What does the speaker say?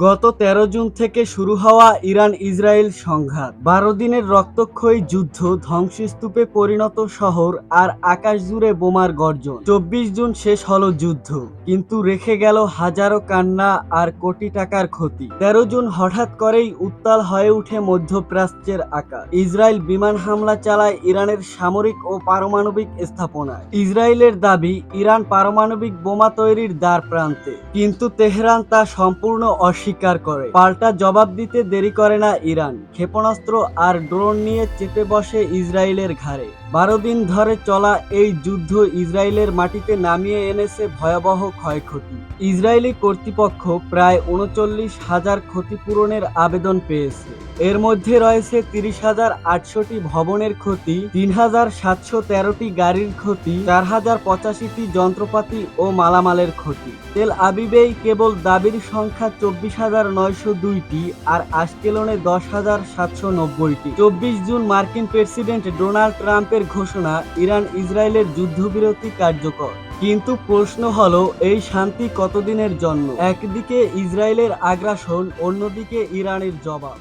গত ১৩ জুন থেকে শুরু হওয়া ইরান-ইসরায়েল সংঘাত ১২ দিনের রক্তক্ষয়ী যুদ্ধ, ধ্বংসস্তূপে পরিণত শহর আর আকাশ জুড়ে বোমার গর্জন। ২৪ জুন শেষ হলো যুদ্ধ, কিন্তু রেখে গেল হাজারো কান্না আর কোটি টাকার ক্ষতি। ১৩ জুন হঠাৎ করেই উত্তাল হয়ে উঠে মধ্যপ্রাচ্যের আকাশ। ইসরায়েল বিমান হামলা চালায় ইরানের সামরিক ও পারমাণবিক স্থাপনায়। ইসরায়েলের দাবি, ইরান পারমাণবিক বোমা তৈরির দ্বার প্রান্তে, কিন্তু তেহরান তা সম্পূর্ণ অস্বীকার করে। পাল্টা জবাব দিতে দেরি করে না ইরান, ক্ষেপণাস্ত্র আর ড্রোন নিয়ে চেপে বসে ইসরায়েলের ঘাড়ে। ১২ দিন ধরে চলা এই যুদ্ধ ইসরায়েলের মাটিতে নামিয়ে এনেছে ভয়াবহ ক্ষয়ক্ষতি। ইসরায়েলি কর্তৃপক্ষ প্রায় ৩৯,০০০ ক্ষতিপূরণের আবেদন পেয়েছে। এর মধ্যে রয়েছে ৩০,৮০০টি ভবনের ক্ষতি, ৩,৭১৩টি গাড়ির ক্ষতি, ৪,০৮৫টি যন্ত্রপাতি ও মালামালের ক্ষতি। তেল আবিবেই কেবল দাবির সংখ্যা ২৪,৯০২টি আর আশকেলনে ১০,৭৯০টি। ২৪ জুন মার্কিন প্রেসিডেন্ট ডোনাল্ড ট্রাম্পের ঘোষণা, ইরান-ইসরায়েলের যুদ্ধবিরতি কার্যকর। কিন্তু প্রশ্ন হলো, এই শান্তি কতদিনের জন্য? একদিকে ইসরায়েলের আগ্রাসন, অন্যদিকে ইরানের জবাব।